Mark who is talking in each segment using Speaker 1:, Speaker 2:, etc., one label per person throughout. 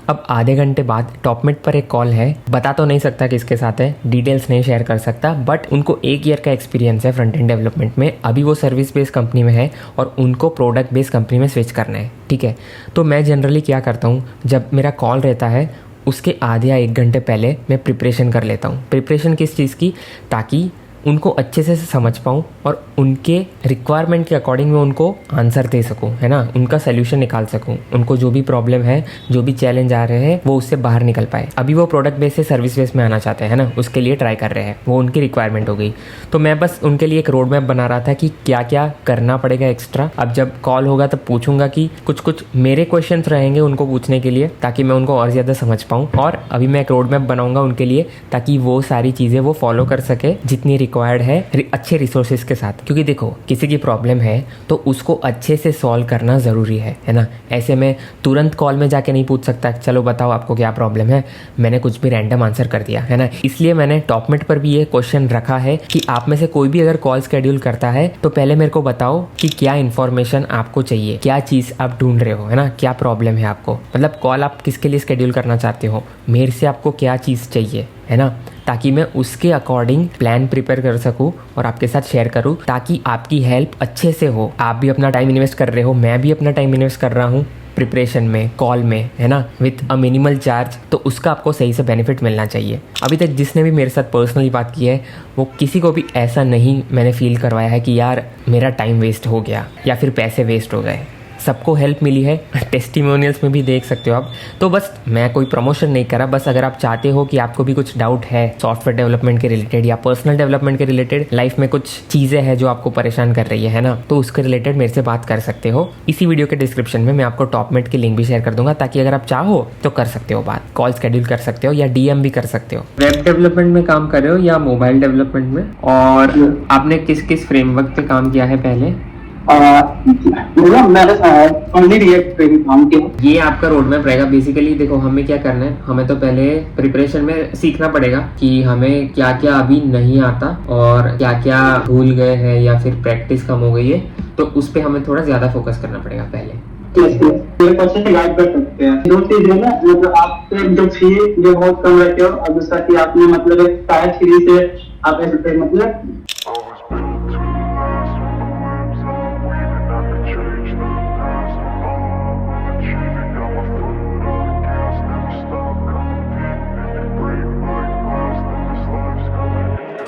Speaker 1: अब आधे घंटे बाद टॉपमेट पर एक कॉल है, बता तो नहीं सकता किसके साथ है, डिटेल्स नहीं शेयर कर सकता, बट उनको 1 ईयर का एक्सपीरियंस है फ्रंट एंड डेवलपमेंट में। अभी वो सर्विस बेस्ड कंपनी में है और उनको प्रोडक्ट बेस्ड कंपनी में स्विच करना है, ठीक है। तो मैं जनरली क्या करता हूँ, जब मेरा कॉल रहता है उसके आधे या 1 घंटे पहले मैं प्रिपरेशन कर लेता हूँ। प्रिपरेशन किस चीज़ की, ताकि उनको अच्छे से समझ पाऊँ और उनके रिक्वायरमेंट के अकॉर्डिंग मैं उनको आंसर दे सकूँ, है ना, उनका सोल्यूशन निकाल सकूँ। उनको जो भी प्रॉब्लम है, जो भी चैलेंज आ रहे हैं, वो उससे बाहर निकल पाए। अभी वो प्रोडक्ट बेस से सर्विस बेस में आना चाहते हैं, है ना, उसके लिए ट्राई कर रहे हैं, वो उनकी रिक्वायरमेंट हो गई। तो मैं बस उनके लिए एक रोड मैप बना रहा था कि क्या क्या करना पड़ेगा एक्स्ट्रा। अब जब कॉल होगा तब पूछूंगा कि कुछ मेरे क्वेश्चन रहेंगे उनको पूछने के लिए, ताकि मैं उनको और ज़्यादा समझ पाऊँ। और अभी मैं एक रोड मैप बनाऊंगा उनके लिए, ताकि वो सारी चीज़ें वो फॉलो कर सके जितनी रिक्वायर्ड है अच्छे रिसोर्सेज के साथ। क्योंकि देखो, किसी की प्रॉब्लम है तो उसको अच्छे से सॉल्व करना ज़रूरी है ना। ऐसे में तुरंत कॉल में जाके नहीं पूछ सकता, चलो बताओ आपको क्या प्रॉब्लम है, मैंने कुछ भी रैंडम आंसर कर दिया, है ना। इसलिए मैंने टॉपमेट पर भी ये क्वेश्चन रखा है कि आप में से कोई भी अगर कॉल शेड्यूल करता है तो पहले मेरे को बताओ कि क्या इन्फॉर्मेशन आपको चाहिए, क्या चीज़ आप ढूंढ रहे हो, है ना, क्या प्रॉब्लम है आपको। मतलब कॉल आप किसके लिए शेड्यूल करना चाहते हो, मेरे से आपको क्या चीज़ चाहिए, है ना, ताकि मैं उसके अकॉर्डिंग प्लान प्रिपेयर कर सकूं और आपके साथ शेयर करूं, ताकि आपकी हेल्प अच्छे से हो। आप भी अपना टाइम इन्वेस्ट कर रहे हो, मैं भी अपना टाइम इन्वेस्ट कर रहा हूं प्रिपरेशन में, कॉल में, है ना, विथ अ मिनिमल चार्ज। तो उसका आपको सही से बेनिफिट मिलना चाहिए। अभी तक जिसने भी मेरे साथ पर्सनली बात की है, वो किसी को भी ऐसा नहीं मैंने फील करवाया है कि यार मेरा टाइम वेस्ट हो गया या फिर पैसे वेस्ट हो गए। सबको हेल्प मिली है, टेस्टिमोनियल्स में भी देख सकते हो आप। तो बस मैं कोई प्रमोशन नहीं करा, बस अगर आप चाहते हो कि आपको भी कुछ डाउट है सॉफ्टवेयर डेवलपमेंट के रिलेटेड या पर्सनल डेवलपमेंट के रिलेटेड, लाइफ में कुछ चीज़ें हैं जो आपको परेशान कर रही है ना, तो उसके रिलेटेड मेरे से बात कर सकते हो। इसी वीडियो के डिस्क्रिप्शन में मैं आपको टॉपमेट की लिंक भी शेयर कर दूंगा, ताकि अगर आप चाहो तो कर सकते हो बात, कॉल शेड्यूल कर सकते हो या DM भी कर सकते हो। वेब डेवलपमेंट में काम कर रहे हो या मोबाइल डेवलपमेंट में, और आपने किस किस फ्रेमवर्क पे काम किया है पहले?
Speaker 2: ओनली रिएक्ट पे काम किया।
Speaker 1: ये आपका रोड मैप रहेगा बेसिकली। देखो, हमें क्या करना है, हमें तो पहले प्रिपरेशन में सीखना पड़ेगा कि हमें क्या क्या अभी नहीं आता और क्या क्या भूल गए हैं या फिर प्रैक्टिस कम हो गई है, तो उस पर हमें थोड़ा ज्यादा फोकस करना पड़ेगा पहले।
Speaker 2: अच्छे से गाइड कर सकते हैं। 2 चीज है ना, मतलब आप जो फी जो बहुत कम रहते हो, और दूसरा कि आपने मतलब एक टायर 3 से आप ऐसे मतलब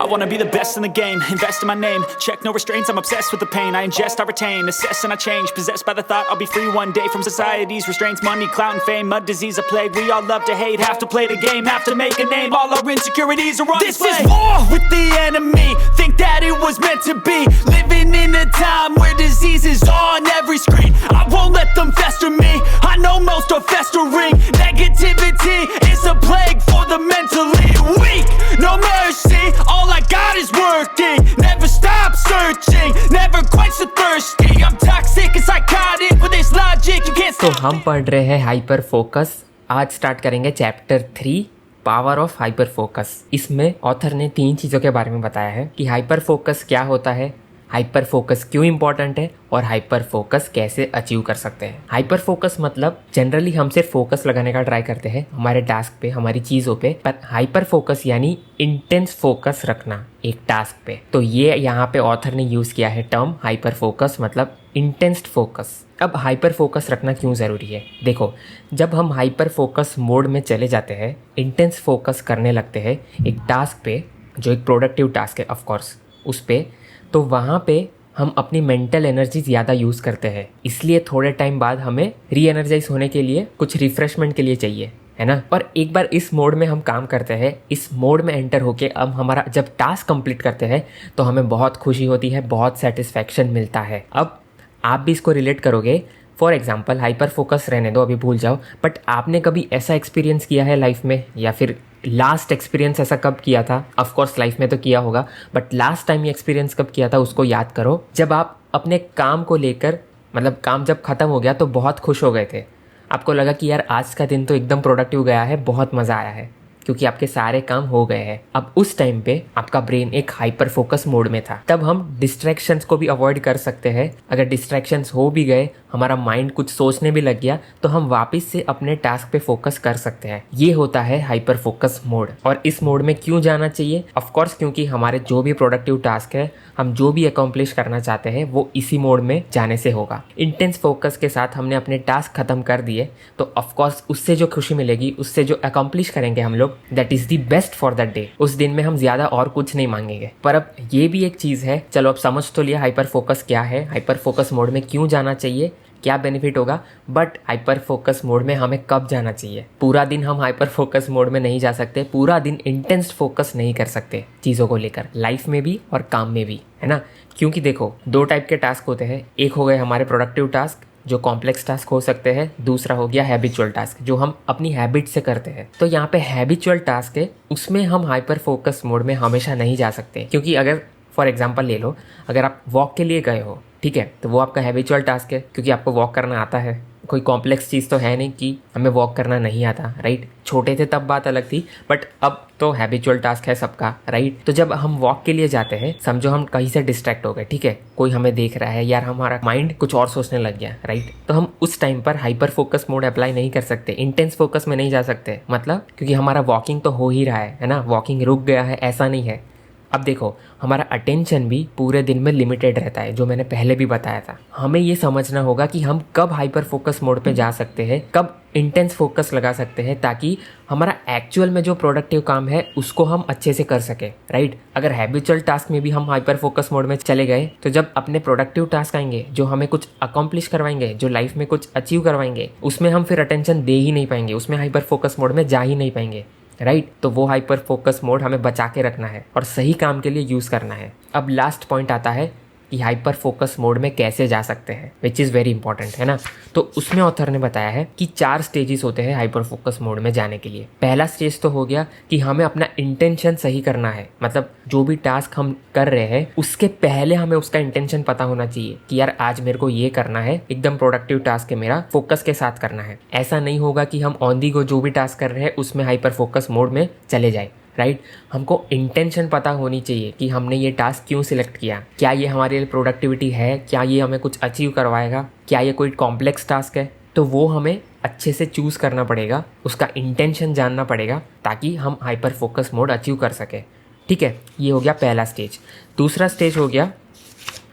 Speaker 3: I wanna be the best in the game, invest in my name, check no restraints, I'm obsessed with the pain, I ingest, I retain, assess and I change, possessed by the thought I'll be free one day from society's restraints, money, clout and fame, a disease, a plague, we all love to hate, have to play the game, have to make a name, all our insecurities are on display. This is war with the enemy, think that it was meant to be, living in a time where disease is on every screen, I won't let them fester me, I know most are festering, negativity is a plague for the mentally weak, no mercy, all I got is working, never stop searching, never quench the thirsty, I'm toxic and psychotic with this logic you can't
Speaker 1: तो हम पढ़ रहे हैं hyper focus. आज start करेंगे chapter 3, power of hyper focus. इसमें author ने 3 चीज़ों के बारे में बताया है कि हाइपर फोकस क्या होता है, हाइपर फोकस क्यों इंपॉर्टेंट है और हाइपर फोकस कैसे अचीव कर सकते हैं। हाइपर फोकस मतलब जनरली हम सिर्फ फोकस लगाने का ट्राई करते हैं हमारे टास्क पे, हमारी चीज़ों पे, पर हाइपर फोकस यानी इंटेंस फोकस रखना एक टास्क पे। तो ये यहाँ पे ऑथर ने यूज़ किया है टर्म हाइपर फोकस, मतलब इंटेंस फोकस। अब हाइपर फोकस रखना क्यों ज़रूरी है? देखो, जब हम हाइपर फोकस मोड में चले जाते हैं, इंटेंस फोकस करने लगते हैं एक टास्क पे, जो एक प्रोडक्टिव टास्क है ऑफकोर्स, उस पर, तो वहाँ पे हम अपनी मेंटल एनर्जी ज़्यादा यूज़ करते हैं। इसलिए थोड़े टाइम बाद हमें री एनर्जाइज होने के लिए कुछ रिफ्रेशमेंट के लिए चाहिए, है ना। और एक बार इस मोड में हम काम करते हैं, इस मोड में एंटर होके अब हमारा जब टास्क कंप्लीट करते हैं तो हमें बहुत खुशी होती है, बहुत सेटिस्फैक्शन मिलता है। अब आप भी इसको रिलेट करोगे। फॉर एग्जाम्पल, हाइपर फोकस रहने दो, अभी भूल जाओ, बट आपने कभी ऐसा एक्सपीरियंस किया है लाइफ में, या फिर लास्ट एक्सपीरियंस ऐसा कब किया था? ऑफ कोर्स लाइफ में तो किया होगा, बट लास्ट टाइम ये एक्सपीरियंस कब किया था उसको याद करो। जब आप अपने काम को लेकर, मतलब काम जब ख़त्म हो गया तो बहुत खुश हो गए थे, आपको लगा कि यार आज का दिन तो एकदम प्रोडक्टिव गया है, बहुत मज़ा आया है। क्योंकि आपके सारे काम हो गए हैं। अब उस टाइम पे आपका ब्रेन एक हाइपर फोकस मोड में था। तब हम डिस्ट्रैक्शंस को भी अवॉइड कर सकते हैं। अगर डिस्ट्रैक्शंस हो भी गए, हमारा माइंड कुछ सोचने भी लग गया, तो हम वापस से अपने टास्क पे फोकस कर सकते हैं। ये होता है हाइपर फोकस मोड। और इस मोड में क्यों जाना चाहिए? ऑफ कोर्स क्योंकि हमारे जो भी प्रोडक्टिव टास्क है, हम जो भी अकॉम्प्लिश करना चाहते हैं, वो इसी मोड में जाने से होगा। इंटेंस फोकस के साथ हमने अपने टास्क खत्म कर दिए, तो ऑफ कोर्स उससे जो खुशी मिलेगी, उससे जो अकॉम्प्लिश करेंगे हम लोग, that is the best for that day. उस दिन में हम ज्यादा और कुछ नहीं मांगेंगे। पर अब ये भी एक चीज है, चलो अब समझ तो लिया हाइपर फोकस क्या है, हाइपर फोकस मोड में क्यों जाना चाहिए, क्या बेनिफिट होगा, बट हाइपर फोकस मोड में हमें कब जाना चाहिए? पूरा दिन हम हाइपर फोकस मोड में नहीं जा सकते, पूरा दिन इंटेंस फोकस नहीं कर सकते चीज़ों को लेकर, लाइफ में भी और काम में भी, है ना। क्योंकि देखो, दो टाइप के टास्क होते हैं। एक हो गए हमारे प्रोडक्टिव टास्क, जो कॉम्प्लेक्स टास्क हो सकते हैं। दूसरा हो गया हैबिचुअल टास्क, जो हम अपनी हैबिट से करते हैं। तो यहाँ पे हैबिचुअल टास्क है, उसमें हम हाइपर फोकस मोड में हमेशा नहीं जा सकते। क्योंकि अगर फॉर एग्जांपल ले लो, अगर आप वॉक के लिए गए हो, ठीक है, तो वो आपका हैबिचुअल टास्क है, क्योंकि आपको वॉक करना आता है। कोई कॉम्प्लेक्स चीज़ तो है नहीं कि हमें वॉक करना नहीं आता, राइट। छोटे थे तब बात अलग थी, बट अब तो हैबिचुअल टास्क है सबका, राइट। तो जब हम वॉक के लिए जाते हैं, समझो हम कहीं से डिस्ट्रैक्ट हो गए, ठीक है, कोई हमें देख रहा है, यार हमारा माइंड कुछ और सोचने लग गया, राइट। तो हम उस टाइम पर हाइपर फोकस मोड अप्लाई नहीं कर सकते, इंटेंस फोकस में नहीं जा सकते। मतलब क्योंकि हमारा वॉकिंग तो हो ही रहा है ना, वॉकिंग रुक गया है ऐसा नहीं है। अब देखो, हमारा अटेंशन भी पूरे दिन में लिमिटेड रहता है, जो मैंने पहले भी बताया था। हमें ये समझना होगा कि हम कब हाइपर फोकस मोड पे जा सकते हैं, कब इंटेंस फोकस लगा सकते हैं, ताकि हमारा एक्चुअल में जो प्रोडक्टिव काम है उसको हम अच्छे से कर सके, राइट। अगर हैबिचुअल टास्क में भी हम हाइपर फोकस मोड में चले गए, तो जब अपने प्रोडक्टिव टास्क आएंगे, जो हमें कुछ अकॉम्प्लिश करवाएंगे, जो लाइफ में कुछ अचीव करवाएंगे, उसमें हम फिर अटेंशन दे ही नहीं पाएंगे, उसमें हाइपर फोकस मोड में जा ही नहीं पाएंगे, राइट। तो वो हाइपर फोकस मोड हमें बचा के रखना है और सही काम के लिए यूज़ करना है। अब लास्ट पॉइंट आता है कि हाइपर फोकस मोड में कैसे जा सकते हैं, विच इज़ वेरी इंपॉर्टेंट, है ना। तो उसमें ऑथर ने बताया है कि 4 स्टेजेस होते हैं हाइपर फोकस मोड में जाने के लिए। पहला स्टेज तो हो गया कि हमें अपना इंटेंशन सही करना है, मतलब जो भी टास्क हम कर रहे हैं उसके पहले हमें उसका इंटेंशन पता होना चाहिए कि यार आज मेरे को ये करना है, एकदम प्रोडक्टिव टास्क है मेरा, फोकस के साथ करना है। ऐसा नहीं होगा कि हम ऑन दी गो जो भी टास्क कर रहे हैं उसमें हाइपर फोकस मोड में चले जाए, राइट। हमको इंटेंशन पता होनी चाहिए कि हमने ये टास्क क्यों सिलेक्ट किया, क्या ये हमारे लिए प्रोडक्टिविटी है, क्या ये हमें कुछ अचीव करवाएगा, क्या ये कोई कॉम्प्लेक्स टास्क है। तो वो हमें अच्छे से चूज़ करना पड़ेगा, उसका इंटेंशन जानना पड़ेगा, ताकि हम हाइपर फोकस मोड अचीव कर सके, ठीक है। ये हो गया पहला स्टेज। दूसरा स्टेज हो गया,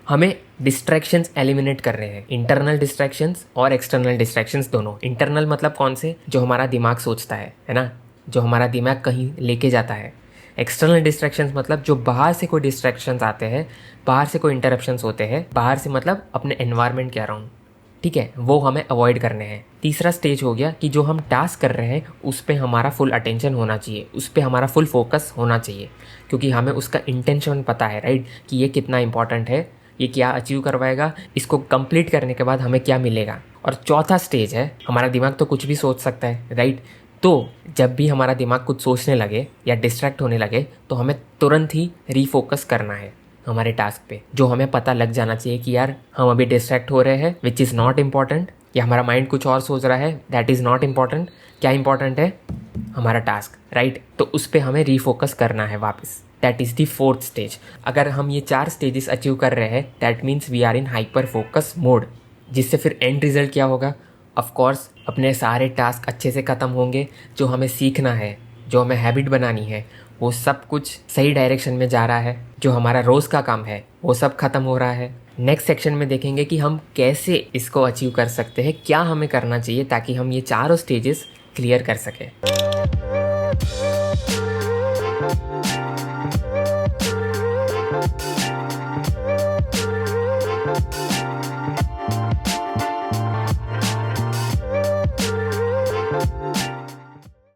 Speaker 1: हमें डिस्ट्रैक्शंस एलिमिनेट कर रहे हैं, इंटरनल डिस्ट्रैक्शंस और एक्सटर्नल डिस्ट्रैक्शंस दोनों। इंटरनल मतलब कौन से? जो हमारा दिमाग सोचता है ना, जो हमारा दिमाग कहीं लेके जाता है। एक्सटर्नल डिस्ट्रैक्शंस मतलब जो बाहर से कोई डिस्ट्रैक्शंस आते हैं, बाहर से कोई इंटरप्शंस होते हैं, बाहर से मतलब अपने एनवायरनमेंट के अराउंड, ठीक है, वो हमें अवॉइड करने हैं। तीसरा स्टेज हो गया कि जो हम टास्क कर रहे हैं उस पर हमारा फुल अटेंशन होना चाहिए, उस पर हमारा फुल फोकस होना चाहिए, क्योंकि हमें उसका इंटेंशन पता है, राइट, कि ये कितना इंपॉर्टेंट है, ये क्या अचीव करवाएगा, इसको कंप्लीट करने के बाद हमें क्या मिलेगा। और चौथा स्टेज है, हमारा दिमाग तो कुछ भी सोच सकता है, राइट। तो जब भी हमारा दिमाग कुछ सोचने लगे या डिस्ट्रैक्ट होने लगे, तो हमें तुरंत ही रीफोकस करना है हमारे टास्क पे। जो हमें पता लग जाना चाहिए कि यार हम अभी डिस्ट्रैक्ट हो रहे हैं, विच इज़ नॉट इम्पॉर्टेंट, या हमारा माइंड कुछ और सोच रहा है, दैट इज़ नॉट इम्पॉर्टेंट। क्या इंपॉर्टेंट है? हमारा टास्क, राइट। तो उस पर हमें रीफोकस करना है वापस। That is the 4th stage. अगर हम ये 4 स्टेजेस अचीव कर रहे हैं, that means we are in hyper focus mode. जिससे फिर एंड रिजल्ट क्या होगा? ऑफ कोर्स अपने सारे टास्क अच्छे से ख़त्म होंगे, जो हमें सीखना है, जो हमें हैबिट बनानी है, वो सब कुछ सही डायरेक्शन में जा रहा है। जो हमारा रोज़ का काम है वो सब खत्म हो रहा है। नेक्स्ट सेक्शन में देखेंगे कि हम कैसे इसको अचीव कर सकते हैं, क्या हमें करना चाहिए ताकि हम ये चारों स्टेजेस क्लियर कर सकें।